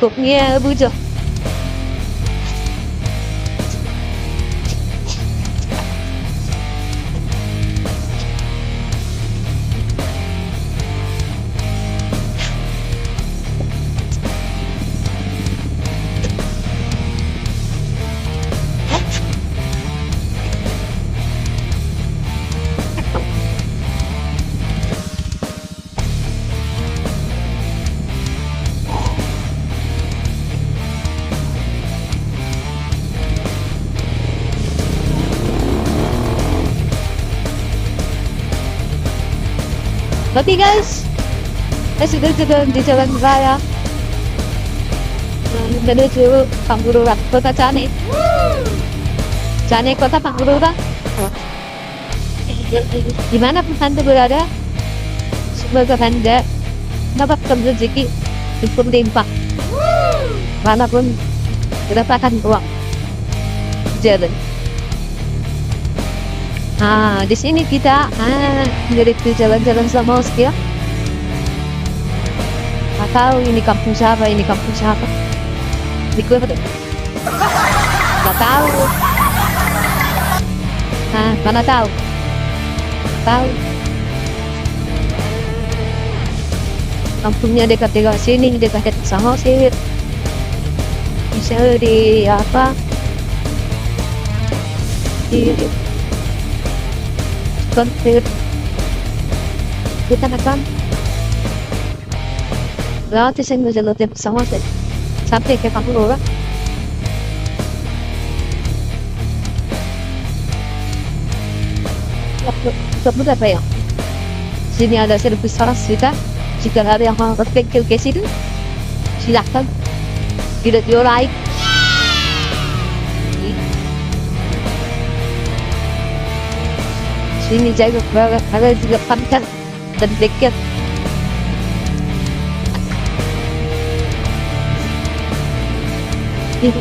cũng nghe vui chưa. Tapi guys, sudah di jalan raya menuju Pangururan, kota Cane. Cane kota Pangururan. Dimanapun Anda berada, semoga Anda mendapatkan rezeki dan berlimpah. Manapun mendapatkan uang jalan. Di sini kita dari jalan-jalan sama ya. Nggak tahu ini kampung siapa, ini kampung siapa. Di gue betul. Nggak tahu. Mana tahu? Tahu. Kampungnya dekat-dekat sini, dekat-dekat sama sih. Bisa di apa? Di konflik kita akan lewati jalan sama sih sampai ke Pangururan. Berapa ya? Sini ada servis kita. Jika ada yang mau berpikir ke situ, silakan. Tidak diurai. Sini jaga banget, juga pantas dan dekat. Ini